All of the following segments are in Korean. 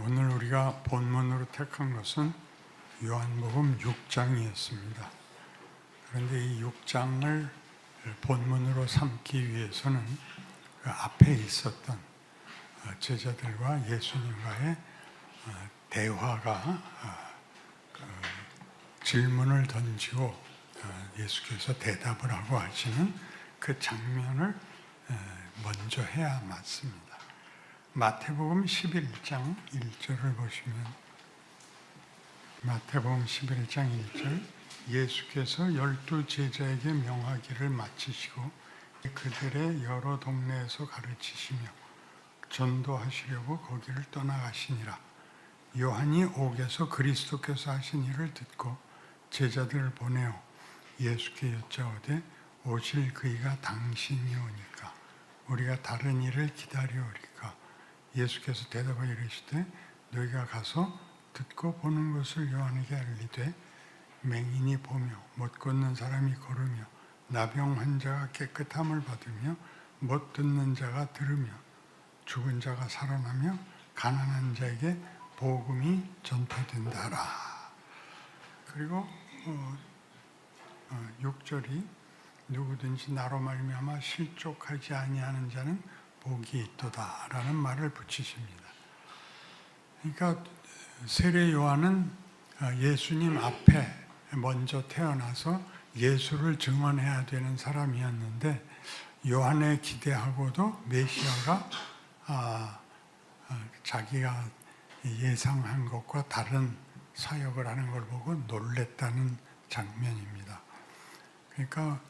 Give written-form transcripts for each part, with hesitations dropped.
오늘 우리가 본문으로 택한 것은 요한복음 6장이었습니다. 그런데 이 6장을 본문으로 삼기 위해서는 그 앞에 있었던 제자들과 예수님과의 대화가 질문을 던지고 예수께서 대답을 하고 하시는 그 장면을 먼저 해야 맞습니다. 마태복음 11장 1절을 보시면 마태복음 11장 1절 예수께서 12 제자에게 명하기를 마치시고 그들의 여러 동네에서 가르치시며 전도하시려고 거기를 떠나가시니라. 요한이 옥에서 그리스도께서 하신 일을 듣고 제자들을 보내어 예수께 여짜오되 오실 그이가 당신이오니까 우리가 다른 일을 기다려오리까. 예수께서 대답하여 이르시되 너희가 가서 듣고 보는 것을 요한에게 알리되 맹인이 보며 못 걷는 사람이 걸으며 나병 환자가 깨끗함을 받으며 못 듣는 자가 들으며 죽은 자가 살아나며 가난한 자에게 복음이 전파된다라. 그리고 6절이 누구든지 나로 말미암아 실족하지 아니하는 자는 복이 있도다라는 말을 붙이십니다. 그러니까 세례 요한은 예수님 앞에 먼저 태어나서 예수를 증언해야 되는 사람이었는데 요한의 기대하고도 메시아가 자기가 예상한 것과 다른 사역을 하는 걸 보고 놀랬다는 장면입니다. 그러니까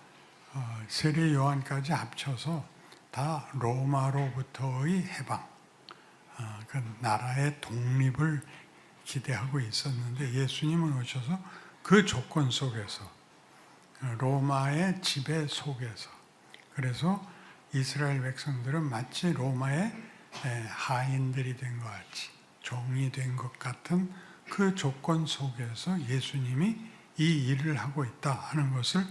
세례 요한까지 합쳐서 다 로마로부터의 해방, 그 나라의 독립을 기대하고 있었는데 예수님은 오셔서 그 조건 속에서 로마의 지배 속에서 그래서 이스라엘 백성들은 마치 로마의 하인들이 된 것 같이 종이 된 것 같은 그 조건 속에서 예수님이 이 일을 하고 있다 하는 것을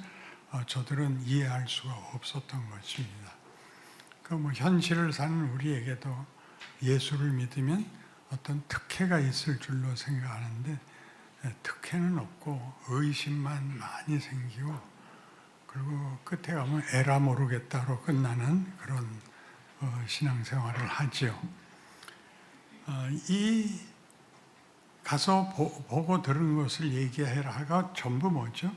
저들은 이해할 수가 없었던 것입니다. 현실을 사는 우리에게도 예수를 믿으면 어떤 특혜가 있을 줄로 생각하는데 특혜는 없고 의심만 많이 생기고 그리고 끝에 가면 에라 모르겠다로 끝나는 그런 신앙생활을 하지요. 이 가서 보고 들은 것을 얘기해라가 전부 뭐죠?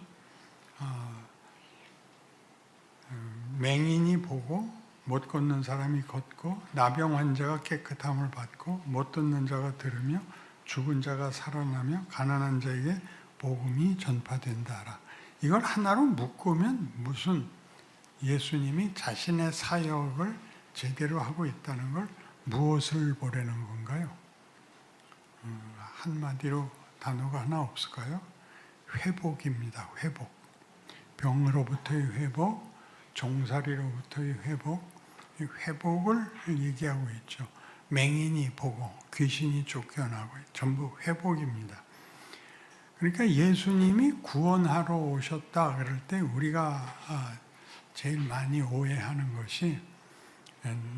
맹인이 보고 못 걷는 사람이 걷고 나병 환자가 깨끗함을 받고 못 듣는 자가 들으며 죽은 자가 살아나며 가난한 자에게 복음이 전파된다라. 이걸 하나로 묶으면 무슨 예수님이 자신의 사역을 제대로 하고 있다는 걸 무엇을 보려는 건가요? 한마디로 단어가 하나 없을까요? 회복입니다. 회복. 병으로부터의 회복, 종살이로부터의 회복, 회복을 얘기하고 있죠. 맹인이 보고 귀신이 쫓겨나고 전부 회복입니다. 그러니까 예수님이 구원하러 오셨다 그럴 때 우리가 제일 많이 오해하는 것이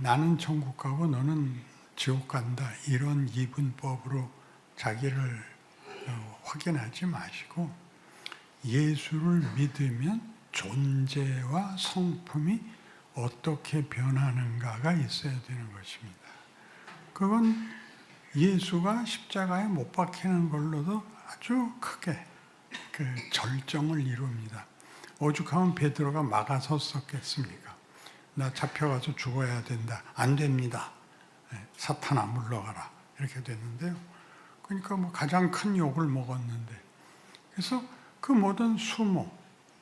나는 천국 가고 너는 지옥 간다 이런 이분법으로 자기를 확인하지 마시고 예수를 믿으면 존재와 성품이 어떻게 변하는가가 있어야 되는 것입니다. 그건 예수가 십자가에 못 박히는 걸로도 아주 크게 그 절정을 이룹니다. 오죽하면 베드로가 막아섰었겠습니까? 나 잡혀가서 죽어야 된다. 안 됩니다. 사탄아 물러가라. 이렇게 됐는데요. 그러니까 가장 큰 욕을 먹었는데 그래서 그 모든 수모,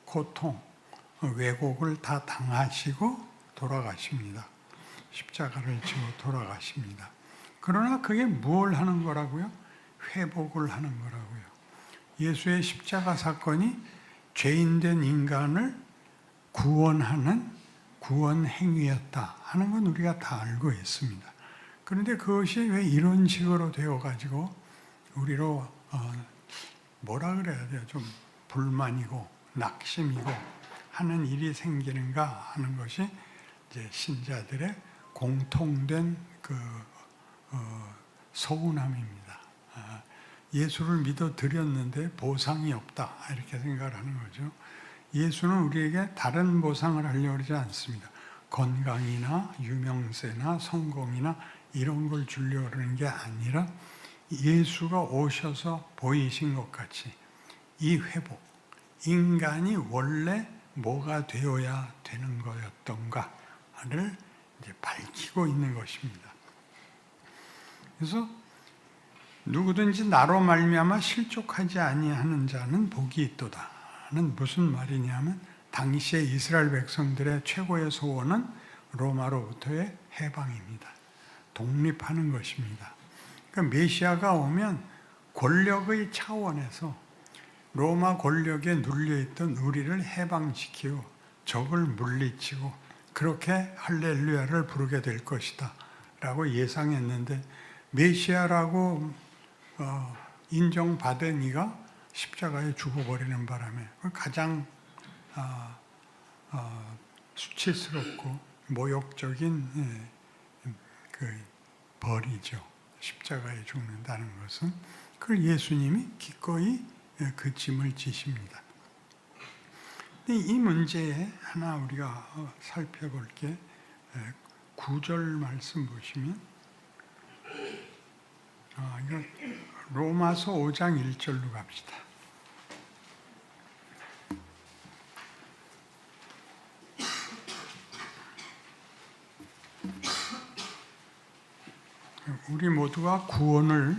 고통, 왜곡을 다 당하시고 돌아가십니다. 십자가를 지고 돌아가십니다. 그러나 그게 뭘 하는 거라고요? 회복을 하는 거라고요. 예수의 십자가 사건이 죄인된 인간을 구원하는 구원 행위였다 하는 건 우리가 다 알고 있습니다. 그런데 그것이 왜 이런 식으로 되어가지고 우리로 뭐라 그래야 돼요? 좀 불만이고 낙심이고 하는 일이 생기는가 하는 것이 이제 신자들의 공통된 그 서운함입니다. 예수를 믿어 드렸는데 보상이 없다 이렇게 생각을 하는 거죠. 예수는 우리에게 다른 보상을 하려고 하지 않습니다. 건강이나 유명세나 성공이나 이런 걸 주려고 하는 게 아니라 예수가 오셔서 보이신 것 같이 이 회복, 인간이 원래 뭐가 되어야 되는 거였던가를 이제 밝히고 있는 것입니다. 그래서 누구든지 나로 말미암아 실족하지 아니하는 자는 복이 있도다는 무슨 말이냐면 당시의 이스라엘 백성들의 최고의 소원은 로마로부터의 해방입니다. 독립하는 것입니다. 그러니까 메시아가 오면 권력의 차원에서 로마 권력에 눌려있던 우리를 해방시키고 적을 물리치고 그렇게 할렐루야를 부르게 될 것이다 라고 예상했는데 메시아라고 인정받은 이가 십자가에 죽어버리는 바람에 가장 수치스럽고 모욕적인 그 벌이죠. 십자가에 죽는다는 것은. 그걸 예수님이 기꺼이 그 짐을 지십니다. 이 문제에 하나 우리가 살펴볼 게 9절 말씀 보시면 로마서 5장 1절로 갑시다. 우리 모두가 구원을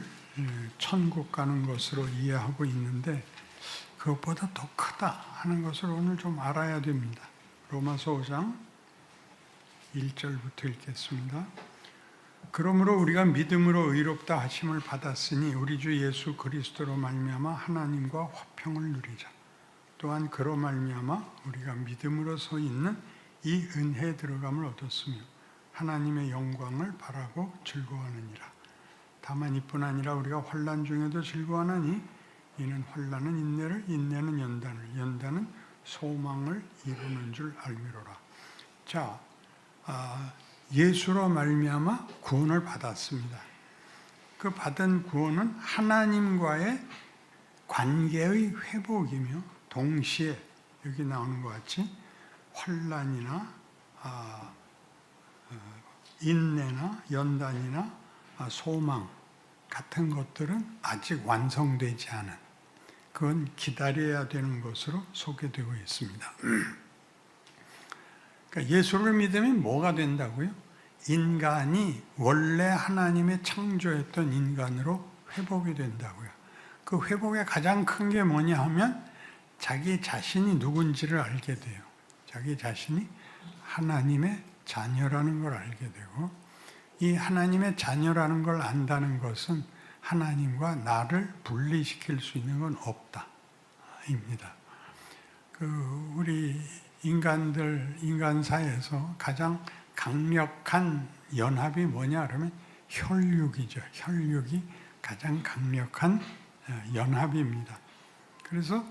천국 가는 것으로 이해하고 있는데 그것보다 더 크다 하는 것을 오늘 좀 알아야 됩니다. 로마서 5장 1절부터 읽겠습니다. 그러므로 우리가 믿음으로 의롭다 하심을 받았으니 우리 주 예수 그리스도로 말미암아 하나님과 화평을 누리자. 또한 그로 말미암아 우리가 믿음으로 서 있는 이 은혜에 들어감을 얻었으며 하나님의 영광을 바라고 즐거워하느니라. 다만 이뿐 아니라 우리가 환난 중에도 즐거워하나니 이는 환난은 인내를, 인내는 연단을, 연단은 소망을 이루는 줄 알미로라. 자, 예수로 말미암아 구원을 받았습니다. 그 받은 구원은 하나님과의 관계의 회복이며 동시에 여기 나오는 것 같이 환난이나 인내나 연단이나 소망 같은 것들은 아직 완성되지 않은, 그건 기다려야 되는 것으로 소개되고 있습니다. 그러니까 예수를 믿으면 뭐가 된다고요? 인간이 원래 하나님의 창조했던 인간으로 회복이 된다고요. 그 회복의 가장 큰 게 뭐냐 하면 자기 자신이 누군지를 알게 돼요. 자기 자신이 하나님의 자녀라는 걸 알게 되고, 이 하나님의 자녀라는 걸 안다는 것은 하나님과 나를 분리시킬 수 있는 건 없다 입니다. 우리 인간사에서 가장 강력한 연합이 뭐냐 그러면 혈육이죠. 혈육이 가장 강력한 연합입니다. 그래서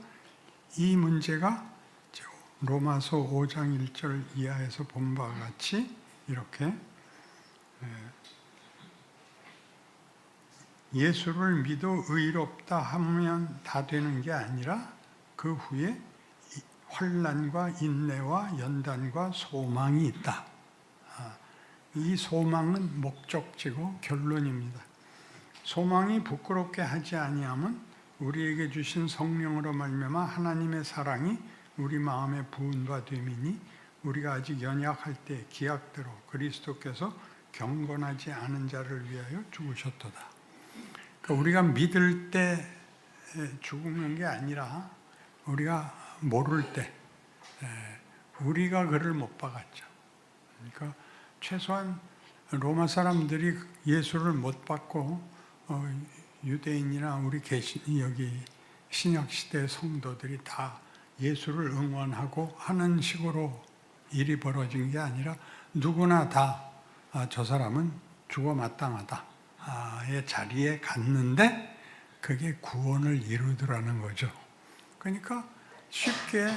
이 문제가 로마서 5장 1절 이하에서 본 바와 같이 이렇게 예수를 믿어 의롭다 하면 다 되는 게 아니라 그 후에 환난과 인내와 연단과 소망이 있다. 이 소망은 목적지고 결론입니다. 소망이 부끄럽게 하지 아니하면 우리에게 주신 성령으로 말미암아 하나님의 사랑이 우리 마음에 부은 바 됨이니 우리가 아직 연약할 때 기약대로 그리스도께서 경건하지 않은 자를 위하여 죽으셨도다. 그러니까 우리가 믿을 때 죽는 게 아니라 우리가 모를 때 우리가 그를 못 박았죠. 그러니까 최소한 로마 사람들이 예수를 못 받고 유대인이나 우리 여기 신약 시대 성도들이 다 예수를 응원하고 하는 식으로 일이 벌어진 게 아니라 누구나 다 저 사람은 죽어 마땅하다의 자리에 갔는데 그게 구원을 이루더라는 거죠. 그러니까 쉽게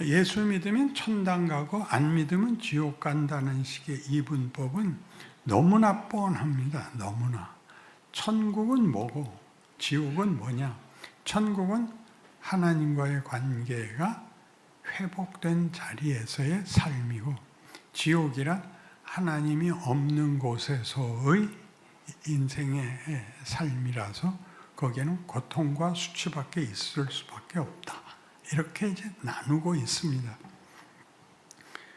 예수 믿으면 천당 가고 안 믿으면 지옥 간다는 식의 이분법은 너무나 뻔합니다. 너무나. 천국은 뭐고 지옥은 뭐냐? 천국은 하나님과의 관계가 회복된 자리에서의 삶이고, 지옥이란 하나님이 없는 곳에서의 인생의 삶이라서 거기에는 고통과 수치밖에 있을 수밖에 없다. 이렇게 이제 나누고 있습니다.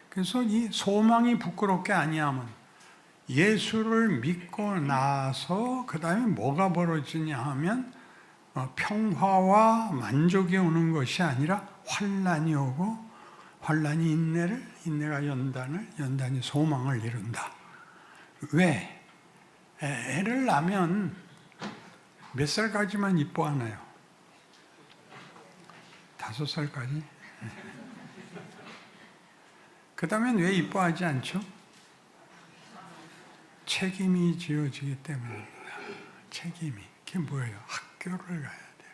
그래서 이 소망이 부끄럽게 아니하면, 예수를 믿고 나서 그 다음에 뭐가 벌어지냐 하면 평화와 만족이 오는 것이 아니라 환난이 오고, 환난이 인내를, 인내가 연단을, 연단이 소망을 이룬다. 왜? 애를 낳으면 몇 살까지만 이뻐하나요? 5살까지? 그 다음엔 왜 이뻐하지 않죠? 책임이 지어지기 때문입니다. 책임이. 그게 뭐예요? 학교를 가야 돼요.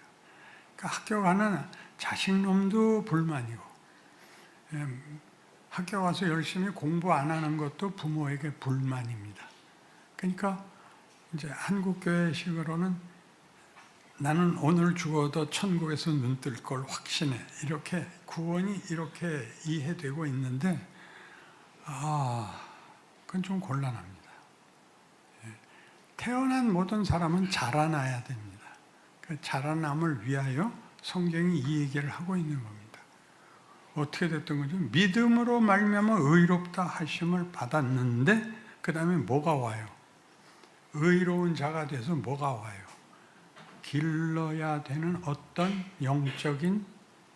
그러니까 학교 가는 자식놈도 불만이고, 학교 가서 열심히 공부 안 하는 것도 부모에게 불만입니다. 그러니까 이제 한국교회식으로는 나는 오늘 죽어도 천국에서 눈 뜰 걸 확신해. 이렇게 구원이 이렇게 이해되고 있는데, 그건 좀 곤란합니다. 태어난 모든 사람은 자라나야 됩니다. 그 자라남을 위하여 성경이 이 얘기를 하고 있는 겁니다. 어떻게 됐던 거죠? 믿음으로 말미암아 의롭다 하심을 받았는데, 그 다음에 뭐가 와요? 의로운 자가 돼서 뭐가 와요? 길러야 되는 어떤 영적인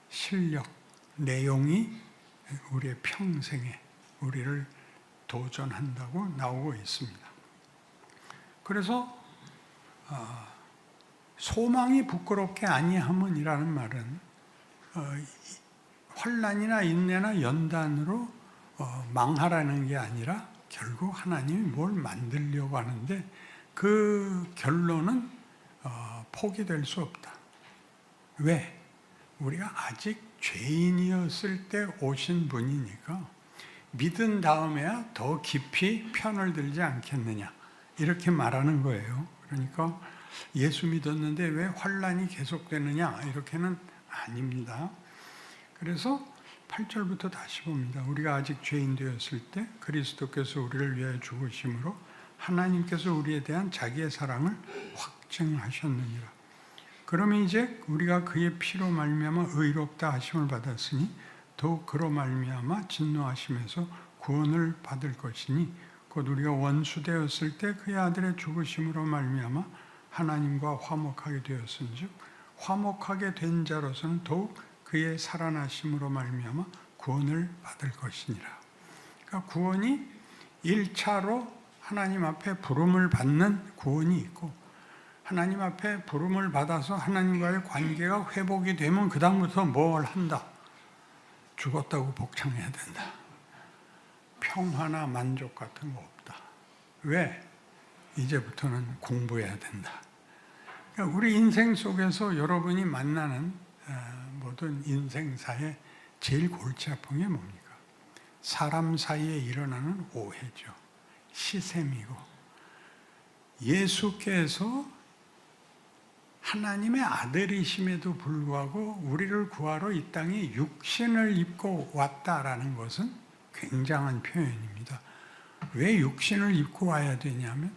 실력, 내용이 우리의 평생에 우리를 도전한다고 나오고 있습니다. 그래서 소망이 부끄럽게 아니함은이라는 말은 환난이나 인내나 연단으로 망하라는 게 아니라 결국 하나님이 뭘 만들려고 하는데, 그 결론은 포기될 수 없다. 왜? 우리가 아직 죄인이었을 때 오신 분이니까 믿은 다음에야 더 깊이 편을 들지 않겠느냐, 이렇게 말하는 거예요. 그러니까 예수 믿었는데 왜 환난이 계속되느냐, 이렇게는 아닙니다. 그래서 8절부터 다시 봅니다. 우리가 아직 죄인 되었을 때 그리스도께서 우리를 위하여 죽으심으로 하나님께서 우리에 대한 자기의 사랑을 확증하셨느니라. 그러면 이제 우리가 그의 피로 말미암아 의롭다 하심을 받았으니 더욱 그로 말미암아 진노하심에서 구원을 받을 것이니, 곧 우리가 원수 되었을 때 그의 아들의 죽으심으로 말미암아 하나님과 화목하게 되었은즉 화목하게 된 자로서는 더욱 그의 살아나심으로 말미암아 구원을 받을 것이니라. 그러니까 구원이 1차로 하나님 앞에 부름을 받는 구원이 있고, 하나님 앞에 부름을 받아서 하나님과의 관계가 회복이 되면 그 다음부터 뭘 한다? 죽었다고 복창해야 된다. 평화나 만족 같은 거 없다. 왜? 이제부터는 공부해야 된다. 그러니까 우리 인생 속에서 여러분이 만나는 모든 인생사의 제일 골치 아픈 게 뭡니까? 사람 사이에 일어나는 오해죠. 시샘이고, 예수께서 하나님의 아들이심에도 불구하고 우리를 구하러 이 땅에 육신을 입고 왔다라는 것은 굉장한 표현입니다. 왜 육신을 입고 와야 되냐면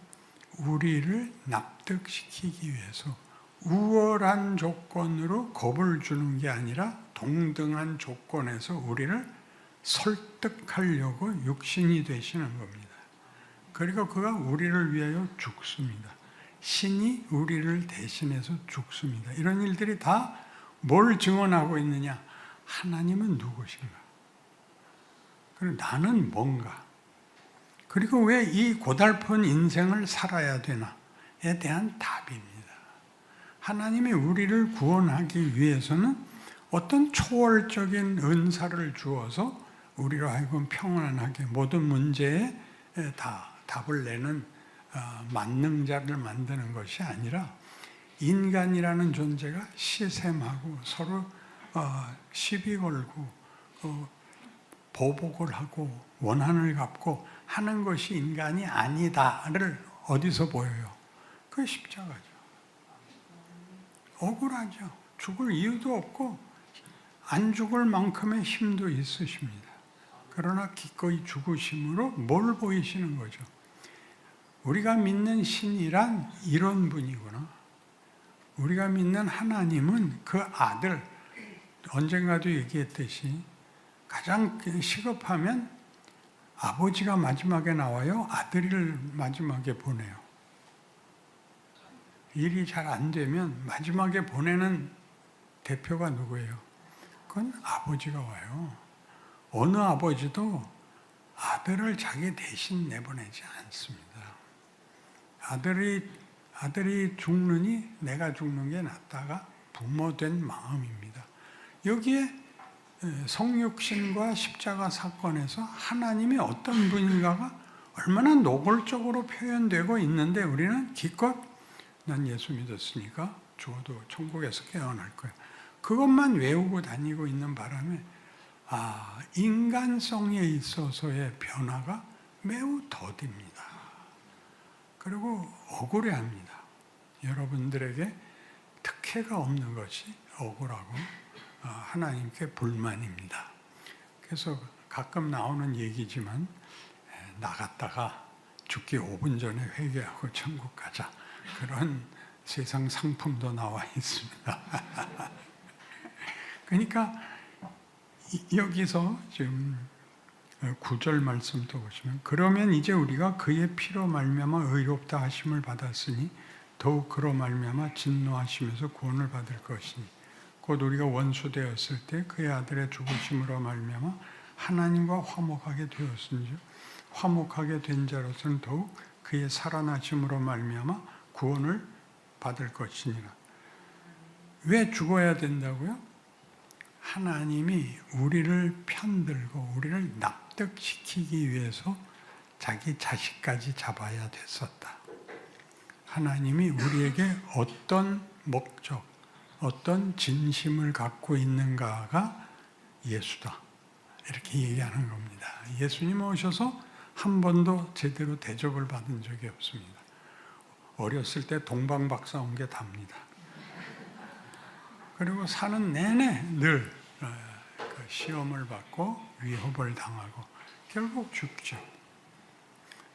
우리를 납득시키기 위해서 우월한 조건으로 겁을 주는 게 아니라 동등한 조건에서 우리를 설득하려고 육신이 되시는 겁니다. 그리고 그가 우리를 위하여 죽습니다. 신이 우리를 대신해서 죽습니다. 이런 일들이 다 뭘 증언하고 있느냐? 하나님은 누구신가? 그리고 나는 뭔가? 그리고 왜 이 고달픈 인생을 살아야 되나에 대한 답입니다. 하나님이 우리를 구원하기 위해서는 어떤 초월적인 은사를 주어서 우리로 하여금 평안하게 모든 문제에 다 답을 내는 만능자를 만드는 것이 아니라, 인간이라는 존재가 시샘하고 서로 시비 걸고 보복을 하고 원한을 갚고 하는 것이 인간이 아니다를 어디서 보여요? 그 십자가죠. 억울하죠. 죽을 이유도 없고 안 죽을 만큼의 힘도 있으십니다. 그러나 기꺼이 죽으심으로 뭘 보이시는 거죠? 우리가 믿는 신이란 이런 분이구나. 우리가 믿는 하나님은 그 아들, 언젠가도 얘기했듯이 가장 시급하면 아버지가 마지막에 나와요. 아들을 마지막에 보내요. 일이 잘 안 되면 마지막에 보내는 대표가 누구예요? 그건 아버지가 와요. 어느 아버지도 아들을 자기 대신 내보내지 않습니다. 아들이 죽느니 내가 죽는 게 낫다가 부모된 마음입니다. 여기에 성육신과 십자가 사건에서 하나님이 어떤 분인가가 얼마나 노골적으로 표현되고 있는데 우리는 기껏 난 예수 믿었으니까 죽어도 천국에서 깨어날 거야. 그것만 외우고 다니고 있는 바람에 인간성에 있어서의 변화가 매우 더딥니다. 그리고 억울해합니다. 여러분들에게 특혜가 없는 것이 억울하고 하나님께 불만입니다. 그래서 가끔 나오는 얘기지만 나갔다가 죽기 5분 전에 회개하고 천국 가자. 그런 세상 상품도 나와 있습니다. 그러니까 여기서 지금 9절 말씀도 보시면 그러면 이제 우리가 그의 피로 말미암아 의롭다 하심을 받았으니 더욱 그로 말미암아 진노하심에서 구원을 받을 것이니 곧 우리가 원수 되었을 때 그의 아들의 죽으심으로 말미암아 하나님과 화목하게 되었은즉 화목하게 된 자로서는 더욱 그의 살아나심으로 말미암아 구원을 받을 것이니라. 왜 죽어야 된다고요? 하나님이 우리를 편들고 우리를 납득시키기 위해서 자기 자식까지 잡아야 됐었다. 하나님이 우리에게 어떤 목적, 어떤 진심을 갖고 있는가가 예수다. 이렇게 얘기하는 겁니다. 예수님 오셔서 한 번도 제대로 대접을 받은 적이 없습니다. 어렸을 때 동방박사 온 게 답니다. 그리고 사는 내내 늘 시험을 받고 위협을 당하고 결국 죽죠.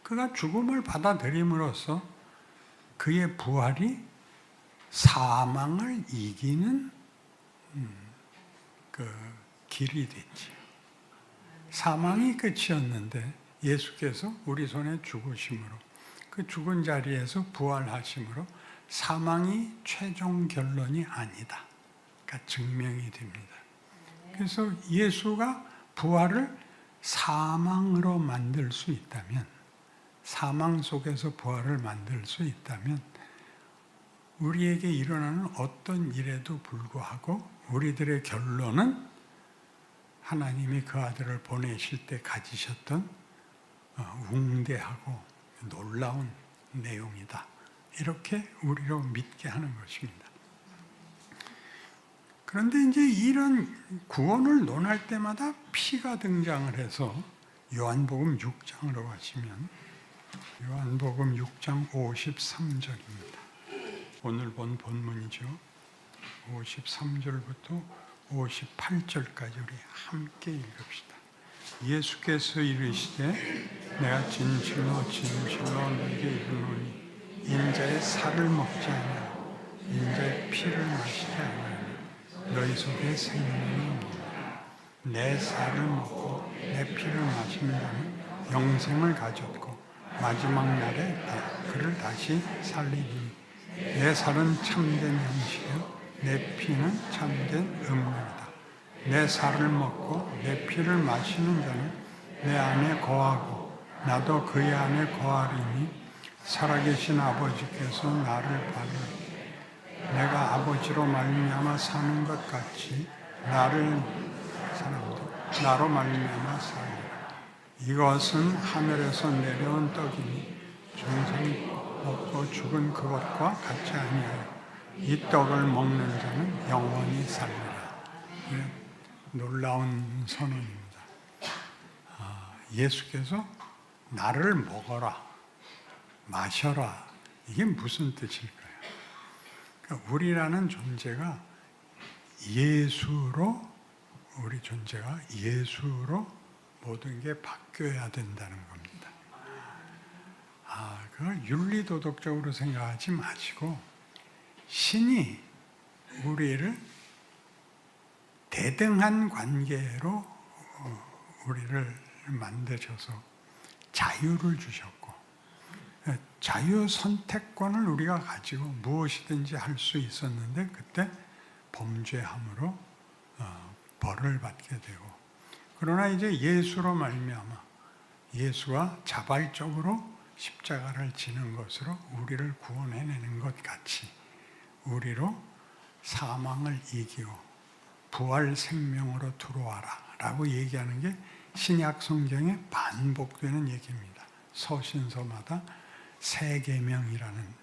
그가 죽음을 받아들임으로써 그의 부활이 사망을 이기는 그 길이 됐죠. 사망이 끝이었는데 예수께서 우리 손에 죽으심으로 그 죽은 자리에서 부활하심으로 사망이 최종 결론이 아니다. 그러니까 증명이 됩니다. 그래서 예수가 부활을 사망으로 만들 수 있다면, 사망 속에서 부활을 만들 수 있다면 우리에게 일어나는 어떤 일에도 불구하고 우리들의 결론은 하나님이 그 아들을 보내실 때 가지셨던 웅대하고 놀라운 내용이다. 이렇게 우리로 믿게 하는 것입니다. 그런데 이제 이런 구원을 논할 때마다 피가 등장을 해서 요한복음 6장으로 가시면 요한복음 6장 53절입니다. 오늘 본 본문이죠. 53절부터 58절까지 우리 함께 읽읍시다. 예수께서 이르시되 내가 진실로 진실로 너희에게 이르노니 인자의 살을 먹지 아니하고 인자의 피를 마시지 아니하고 너희 속에 생명이 없느니라. 내 살을 먹고 내 피를 마시는 자는 영생을 가졌고 마지막 날에 그를 다시 살리리니 내 살은 참된 양식이요 내 피는 참된 음료이다. 내 살을 먹고 내 피를 마시는 자는 내 안에 거하고 나도 그의 안에 거하리니 살아계신 아버지께서 나를 받으리. 내가 아버지로 말미암아 사는 것 같이 사람도 나로 말미암아 살리라. 이것은 하늘에서 내려온 떡이니 중생이 먹고 죽은 그것과 같지 아니하여 이 떡을 먹는 자는 영원히 살리라. 놀라운 선언입니다. 예수께서 나를 먹어라, 마셔라 이게 무슨 뜻일까요? 그러니까 우리라는 존재가 예수로, 우리 존재가 예수로 모든 게 바뀌어야 된다는 겁니다. 그걸 윤리도덕적으로 생각하지 마시고 신이 우리를 대등한 관계로 우리를 만드셔서 자유를 주셨고, 자유 선택권을 우리가 가지고 무엇이든지 할 수 있었는데 그때 범죄함으로 벌을 받게 되고, 그러나 이제 예수로 말미암아 예수가 자발적으로 십자가를 지는 것으로 우리를 구원해내는 것 같이 우리로 사망을 이기고 부활 생명으로 들어와라 라고 얘기하는 게 신약 성경에 반복되는 얘기입니다. 서신서마다 새 계명이라는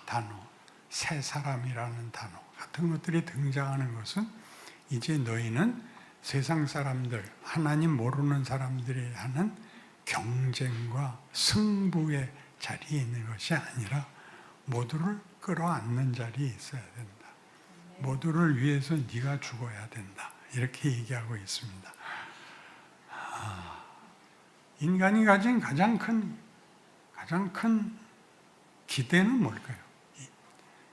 단어, 새 사람이라는 단어 같은 것들이 등장하는 것은 이제 너희는 세상 사람들, 하나님 모르는 사람들이 하는 경쟁과 승부의 자리에 있는 것이 아니라 모두를 끌어안는 자리에 있어야 된다. 모두를 위해서 네가 죽어야 된다. 이렇게 얘기하고 있습니다. 인간이 가진 가장 큰 기대는 뭘까요?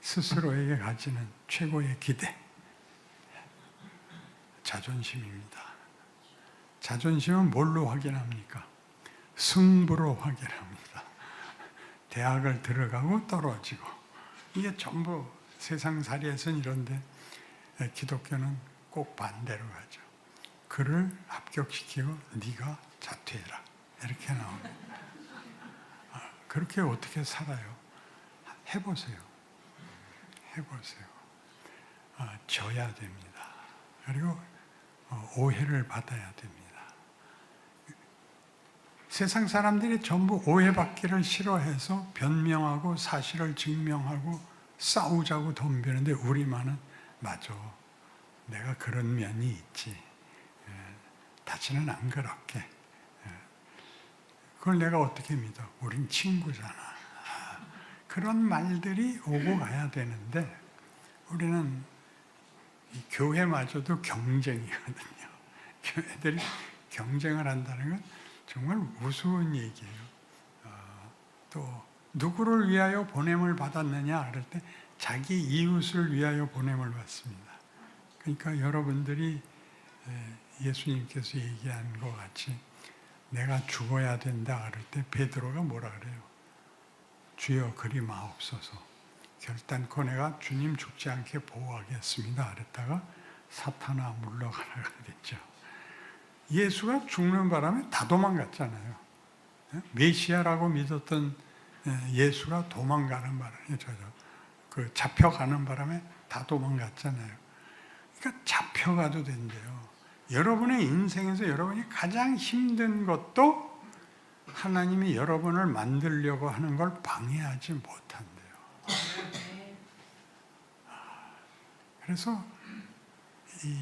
스스로에게 가지는 최고의 기대. 자존심입니다. 자존심은 뭘로 확인합니까? 승부로 확인합니다. 대학을 들어가고 떨어지고. 이게 전부 세상살이에서는 이런데 기독교는 꼭 반대로 가죠. 그를 합격시키고 네가 자퇴해라. 이렇게 나옵니다. 그렇게 어떻게 살아요? 해보세요. 해보세요. 져야 됩니다. 그리고 오해를 받아야 됩니다. 세상 사람들이 전부 오해받기를 싫어해서 변명하고 사실을 증명하고 싸우자고 덤비는데 우리만은 맞아. 내가 그런 면이 있지. 다시는 안 그럴게. 그걸 내가 어떻게 믿어? 우린 친구잖아. 그런 말들이 오고 가야 되는데 우리는 이 교회마저도 경쟁이거든요. 교회들이 경쟁을 한다는 건 정말 우스운 얘기예요. 또 누구를 위하여 보냄을 받았느냐 그럴 때 자기 이웃을 위하여 보냄을 받습니다. 그러니까 여러분들이 예수님께서 얘기한 것 같이 내가 죽어야 된다 그럴 때 베드로가 뭐라 그래요? 주여 그리 마옵소서. 결단코 내가 주님 죽지 않게 보호하겠습니다. 그랬다가 사탄아 물러가라 그랬죠. 예수가 죽는 바람에 다 도망갔잖아요. 메시아라고 믿었던 예수가 도망가는 바람에 그 잡혀가는 바람에 다 도망갔잖아요. 그러니까 잡혀가도 된대요. 여러분의 인생에서 여러분이 가장 힘든 것도 하나님이 여러분을 만들려고 하는 걸 방해하지 못한대요. 그래서 이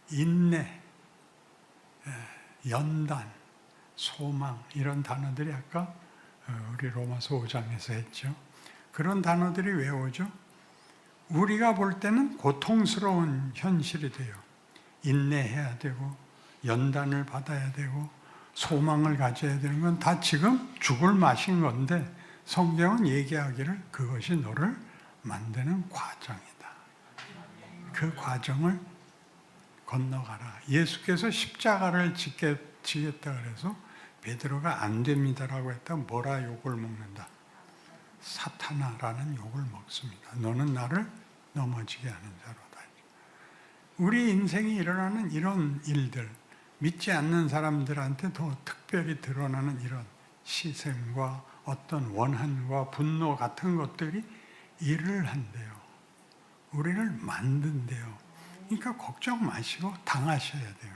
인내, 연단, 소망 이런 단어들이 아까 우리 로마서 5장에서 했죠. 그런 단어들이 왜 오죠? 우리가 볼 때는 고통스러운 현실이 돼요. 인내해야 되고 연단을 받아야 되고 소망을 가져야 되는 건 다 지금 죽을 맛인 건데 성경은 얘기하기를 그것이 너를 만드는 과정이다. 그 과정을 건너가라. 예수께서 십자가를 지겠다 그래서 베드로가 안 됩니다라고 했다. 뭐라 욕을 먹는다? 사탄아라는 욕을 먹습니다. 너는 나를 넘어지게 하는 자로다. 우리 인생에 일어나는 이런 일들, 믿지 않는 사람들한테 더 특별히 드러나는 이런 시샘과 어떤 원한과 분노 같은 것들이 일을 한대요. 우리를 만든대요. 그러니까 걱정 마시고 당하셔야 돼요.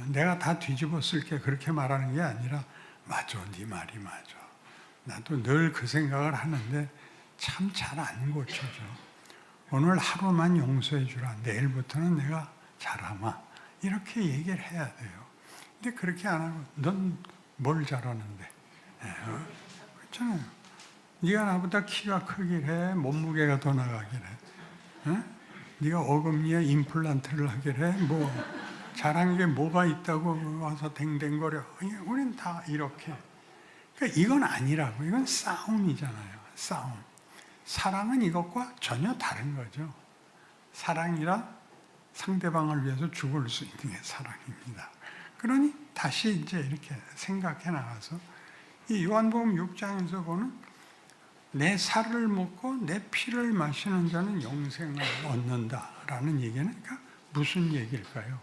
내가 다 뒤집어 쓸게 그렇게 말하는 게 아니라 맞아, 네 말이 맞아. 나도 늘 그 생각을 하는데 참 잘 안 고쳐져. 오늘 하루만 용서해 주라. 내일부터는 내가 잘하마. 이렇게 얘기를 해야 돼요. 근데 그렇게 안 하고 넌 뭘 잘하는데? 그렇잖아요. 네가 나보다 키가 크길 해, 몸무게가 더 나가길 해. 어? 네가 어금니에 임플란트를 하길 해. 뭐 잘한 게 뭐가 있다고 와서 댕댕거려. 우린 다 이렇게. 그러니까 이건 아니라고. 이건 싸움이잖아요. 싸움. 사랑은 이것과 전혀 다른 거죠. 사랑이라 상대방을 위해서 죽을 수 있는 게 사랑입니다. 그러니 다시 이제 이렇게 생각해 나가서 이 요한복음 6장에서 보는 내 살을 먹고 내 피를 마시는 자는 영생을 얻는다라는 얘기는 그러니까 무슨 얘기일까요?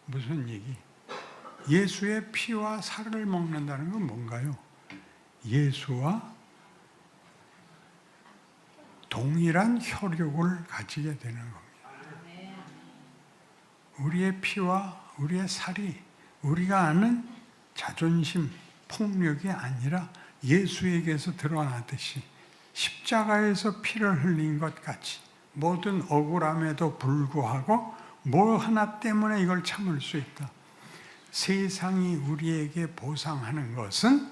무슨 얘기? 예수의 피와 살을 먹는다는 건 뭔가요? 예수와 동일한 혈육을 가지게 되는 겁니다. 우리의 피와 우리의 살이 우리가 아는 자존심, 폭력이 아니라 예수에게서 드러나듯이 십자가에서 피를 흘린 것 같이 모든 억울함에도 불구하고 뭐 하나 때문에 이걸 참을 수 있다. 세상이 우리에게 보상하는 것은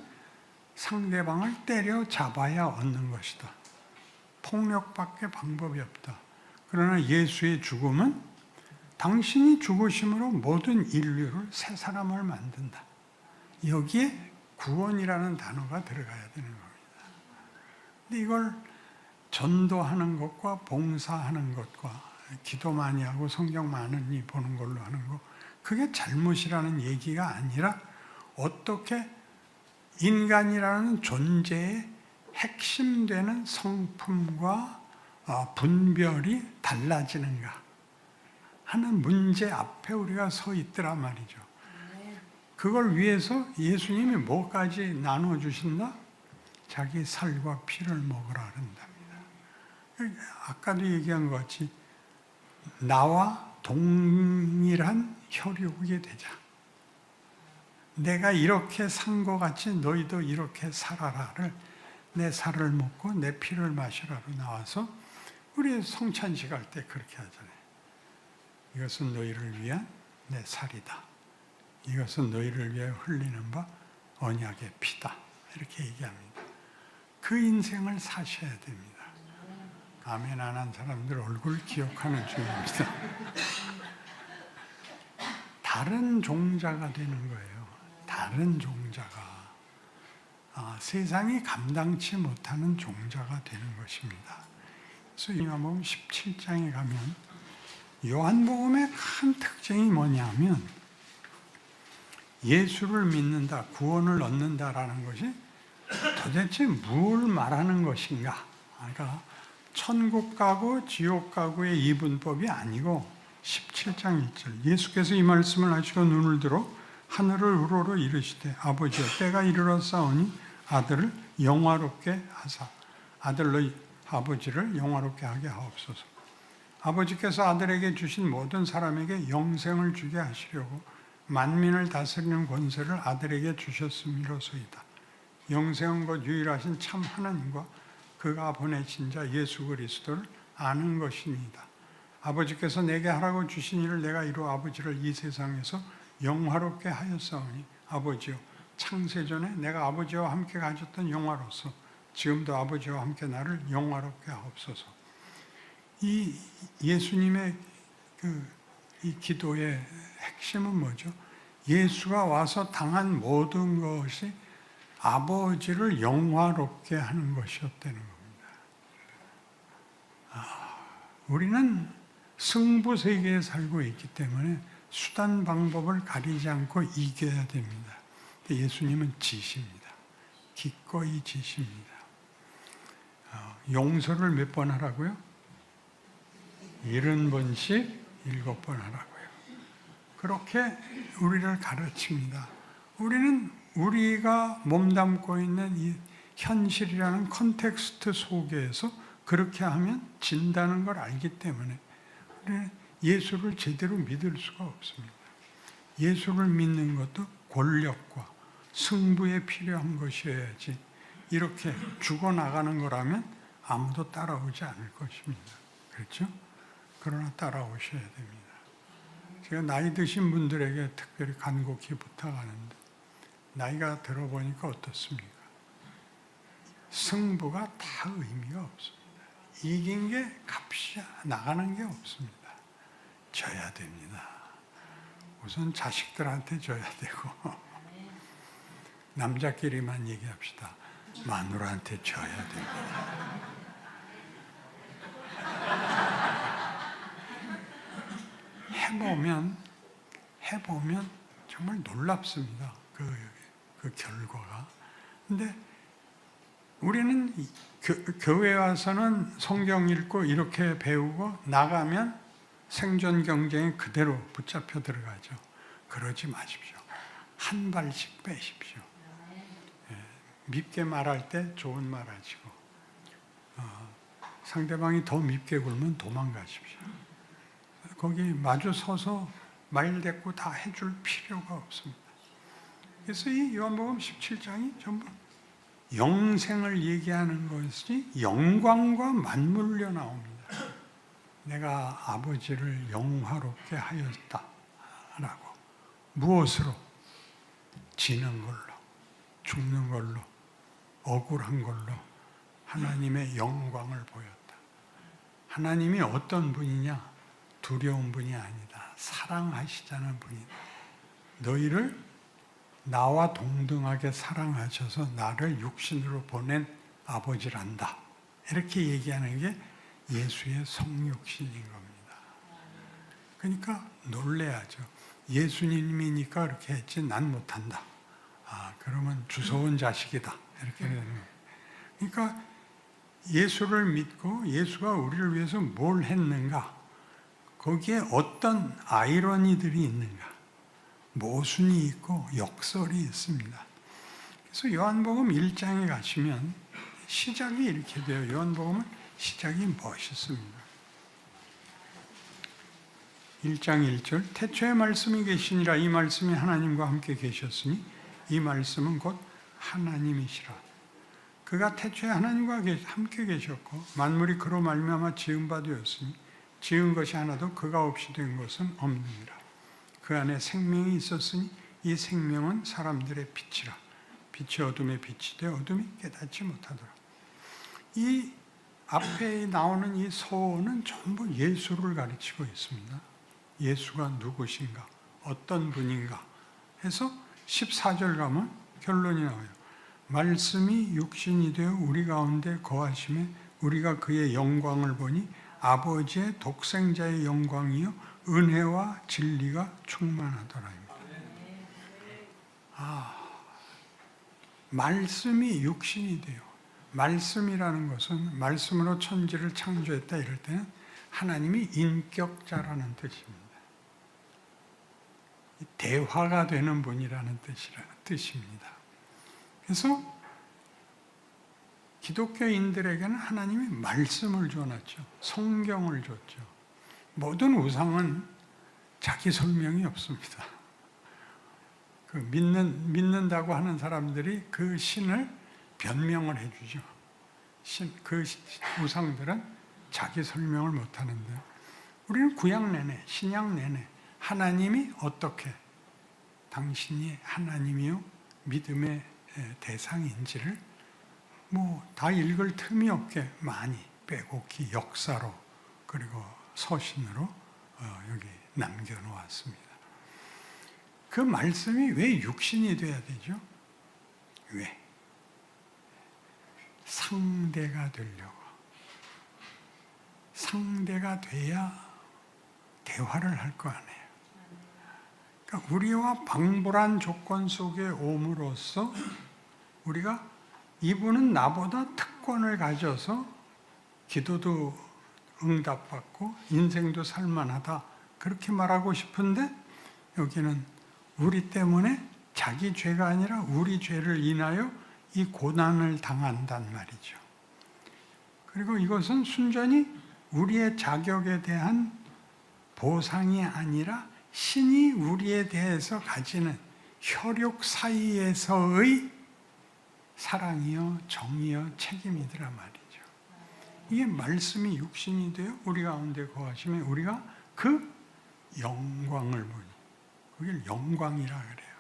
상대방을 때려잡아야 얻는 것이다. 폭력밖에 방법이 없다. 그러나 예수의 죽음은 당신이 죽으심으로 모든 인류를 새 사람을 만든다. 여기에 구원이라는 단어가 들어가야 되는 겁니다. 근데 이걸 전도하는 것과 봉사하는 것과 기도 많이 하고 성경 많으니 보는 걸로 하는 거, 그게 잘못이라는 얘기가 아니라 어떻게 인간이라는 존재의 핵심되는 성품과 분별이 달라지는가 하는 문제 앞에 우리가 서 있더라 말이죠. 그걸 위해서 예수님이 뭐까지 나눠주신다? 자기 살과 피를 먹으라 한답니다. 아까도 얘기한 것 같이 나와 동일한 혈육이 되자. 내가 이렇게 산 것 같이 너희도 이렇게 살아라를 내 살을 먹고 내 피를 마시라로 나와서 우리 성찬식 할 때 그렇게 하잖아요. 이것은 너희를 위한 내 살이다. 이것은 너희를 위해 흘리는 바 언약의 피다. 이렇게 얘기합니다. 그 인생을 사셔야 됩니다. 아멘 안 한 사람들 얼굴 기억하는 중입니다. 다른 종자가 되는 거예요. 다른 종자가. 세상이 감당치 못하는 종자가 되는 것입니다. 그래서 요한복음 17장에 가면 요한복음의 큰 특징이 뭐냐면 예수를 믿는다, 구원을 얻는다라는 것이 도대체 뭘 말하는 것인가? 그러니까 천국 가고 지옥 가고의 이분법이 아니고 17장 1절 예수께서 이 말씀을 하시고 눈을 들어 하늘을 우러러 이르시되 아버지여 때가 이르렀사오니 아들을 영화롭게 하사 아들로 아버지를 영화롭게 하게 하옵소서. 아버지께서 아들에게 주신 모든 사람에게 영생을 주게 하시려고 만민을 다스리는 권세를 아들에게 주셨음이로소이다. 영생은 곧 유일하신 참 하나님과 그가 보내신 자 예수 그리스도를 아는 것이니이다. 아버지께서 내게 하라고 주신 일을 내가 이루 아버지를 이 세상에서 영화롭게 하였사오니 아버지여 창세전에 내가 아버지와 함께 가졌던 영화로서 지금도 아버지와 함께 나를 영화롭게 하옵소서. 이 예수님의 이 기도의 핵심은 뭐죠? 예수가 와서 당한 모든 것이 아버지를 영화롭게 하는 것이었다는 겁니다. 우리는 승부 세계에 살고 있기 때문에 수단 방법을 가리지 않고 이겨야 됩니다. 예수님은 지십니다. 기꺼이 지십니다. 용서를 몇 번 하라고요? 70번씩 7번 하라고요. 그렇게 우리를 가르칩니다. 우리는 우리가 몸담고 있는 이 현실이라는 컨텍스트 속에서 그렇게 하면 진다는 걸 알기 때문에 우리는 예수를 제대로 믿을 수가 없습니다. 예수를 믿는 것도 권력과 승부에 필요한 것이어야지 이렇게 죽어나가는 거라면 아무도 따라오지 않을 것입니다. 그렇죠? 그러나 따라오셔야 됩니다. 제가 나이 드신 분들에게 특별히 간곡히 부탁하는데 나이가 들어보니까 어떻습니까? 승부가 다 의미가 없습니다. 이긴 게 값이 나가는 게 없습니다. 져야 됩니다. 우선 자식들한테 줘야 되고 남자끼리만 얘기합시다. 마누라한테 줘야 됩니다. 해보면 정말 놀랍습니다. 그 결과가. 근데 우리는 교회 와서는 성경 읽고 이렇게 배우고 나가면 생존 경쟁에 그대로 붙잡혀 들어가죠. 그러지 마십시오. 한 발씩 빼십시오. 밉게 말할 때 좋은 말 하시고 상대방이 더 밉게 굴면 도망가십시오. 거기 마주 서서 말대꾸 다 해줄 필요가 없습니다. 그래서 이 요한복음 17장이 전부 영생을 얘기하는 것이 영광과 맞물려 나옵니다. 내가 아버지를 영화롭게 하였다 라고. 무엇으로? 지는 걸로, 죽는 걸로, 억울한 걸로 하나님의 영광을 보였다. 하나님이 어떤 분이냐? 두려운 분이 아니다. 사랑하시자는 분이다. 너희를 나와 동등하게 사랑하셔서 나를 육신으로 보낸 아버지란다. 이렇게 얘기하는 게 예수의 성육신인 겁니다. 그러니까 놀래야죠. 예수님이니까 그렇게 했지 난 못한다. 그러면 주워온 자식이다. 이렇게 되는 거예요. 그러니까 예수를 믿고 예수가 우리를 위해서 뭘 했는가? 거기에 어떤 아이러니들이 있는가? 모순이 있고 역설이 있습니다. 그래서 요한복음 1장에 가시면 시작이 이렇게 돼요. 요한복음은 시작이 멋있습니다. 1장 1절 태초에 말씀이 계시니라. 이 말씀이 하나님과 함께 계셨으니 이 말씀은 곧 하나님이시라. 그가 태초에 하나님과 함께 계셨고 만물이 그로 말미암아 지은 바 되었으니 지은 것이 하나도 그가 없이 된 것은 없느니라. 그 안에 생명이 있었으니 이 생명은 사람들의 빛이라. 빛이 어둠에 빛이 되어 어둠이 깨닫지 못하더라. 이 앞에 나오는 이 서원은 전부 예수를 가르치고 있습니다. 예수가 누구신가? 어떤 분인가? 해서 14절 가면 결론이 나와요. 말씀이 육신이 되어 우리 가운데 거하심에 우리가 그의 영광을 보니 아버지의 독생자의 영광이요 은혜와 진리가 충만하더라입니다. 말씀이 육신이 돼요. 말씀이라는 것은 말씀으로 천지를 창조했다 이럴 때는 하나님이 인격자라는 뜻입니다. 대화가 되는 분이라는 뜻입니다. 그래서 기독교인들에게는 하나님이 말씀을 줘놨죠. 성경을 줬죠. 모든 우상은 자기 설명이 없습니다. 믿는다고 하는 사람들이 그 신을 변명을 해주죠. 그 우상들은 자기 설명을 못하는데 우리는 구약 내내, 신약 내내 하나님이 어떻게 당신이 하나님이요 믿음의 대상인지를 다 읽을 틈이 없게 많이 빼곡히 역사로 그리고 서신으로 여기 남겨놓았습니다. 그 말씀이 왜 육신이 돼야 되죠? 왜? 상대가 되려고. 상대가 돼야 대화를 할 거 아니에요. 그러니까 우리와 방불한 조건 속에 옴으로써 우리가 이분은 나보다 특권을 가져서 기도도 응답받고 인생도 살만하다 그렇게 말하고 싶은데 여기는 우리 때문에 자기 죄가 아니라 우리 죄를 인하여 이 고난을 당한단 말이죠. 그리고 이것은 순전히 우리의 자격에 대한 보상이 아니라 신이 우리에 대해서 가지는 혈육 사이에서의 사랑이요, 정이요, 책임이더라 말이죠. 이게 말씀이 육신이 되어 우리 가운데 거하시면 우리가 그 영광을 보니 그걸 영광이라 그래요.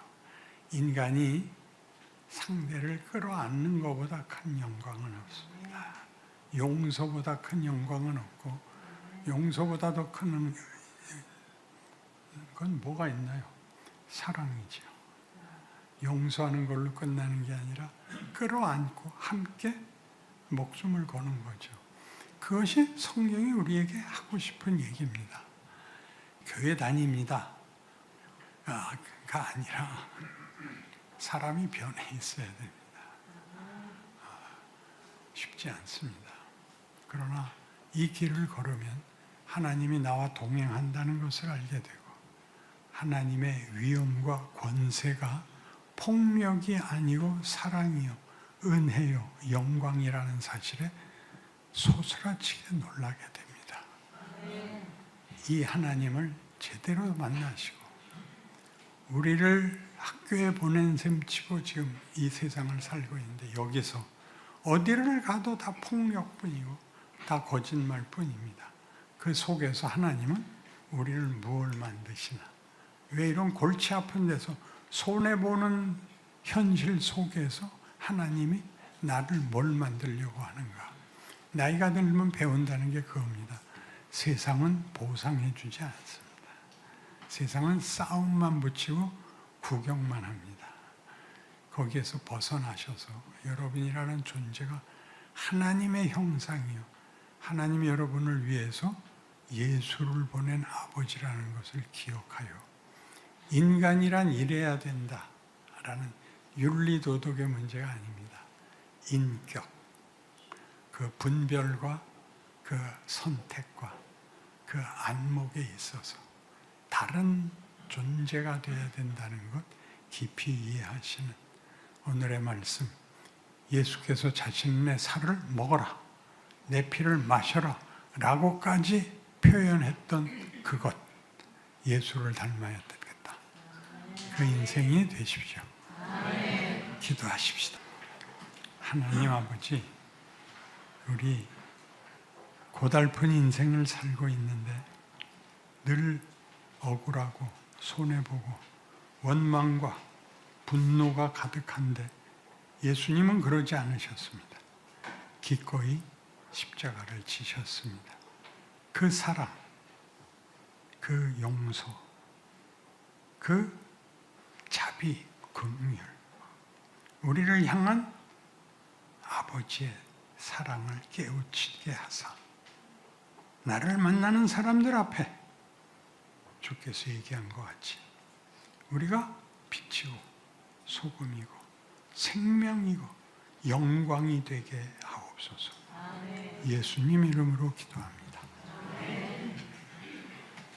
인간이 상대를 끌어안는 것보다 큰 영광은 없습니다. 용서보다 큰 영광은 없고 용서보다 더 큰 건 뭐가 있나요? 사랑이죠. 용서하는 걸로 끝나는 게 아니라 끌어안고 함께 목숨을 거는 거죠. 그것이 성경이 우리에게 하고 싶은 얘기입니다. 교회 다닙니다. 가 아니라 사람이 변해 있어야 됩니다. 쉽지 않습니다. 그러나 이 길을 걸으면 하나님이 나와 동행한다는 것을 알게 되고 하나님의 위엄과 권세가 폭력이 아니고 사랑이요, 은혜요, 영광이라는 사실에 소스라치게 놀라게 됩니다. 이 하나님을 제대로 만나시고 우리를 학교에 보낸 셈 치고 지금 이 세상을 살고 있는데 여기서 어디를 가도 다 폭력뿐이고 다 거짓말뿐입니다. 그 속에서 하나님은 우리를 무엇을 만드시나? 왜 이런 골치 아픈 데서 손해보는 현실 속에서 하나님이 나를 뭘 만들려고 하는가? 나이가 들면 배운다는 게 그겁니다. 세상은 보상해 주지 않습니다. 세상은 싸움만 붙이고 구경만 합니다. 거기에서 벗어나셔서 여러분이라는 존재가 하나님의 형상이요. 하나님이 여러분을 위해서 예수를 보낸 아버지라는 것을 기억하여 인간이란 이래야 된다라는 윤리도덕의 문제가 아닙니다. 인격, 그 분별과 그 선택과 그 안목에 있어서 다른 존재가 되어야 된다는 것 깊이 이해하시는 오늘의 말씀, 예수께서 자신의 살을 먹어라, 내 피를 마셔라 라고까지 표현했던 그것, 예수를 닮아야 되겠다. 그 인생이 되십시오. 기도하십시다. 하나님 아버지, 우리 고달픈 인생을 살고 있는데 늘 억울하고 손해보고 원망과 분노가 가득한데 예수님은 그러지 않으셨습니다. 기꺼이 십자가를 지셨습니다. 그 사랑, 그 용서, 그 자비, 긍휼, 우리를 향한 아버지의 사랑을 깨우치게 하사 나를 만나는 사람들 앞에 주께서 얘기한 것 같이 우리가 빛이고 소금이고 생명이고 영광이 되게 하옵소서. 예수님 이름으로 기도합니다.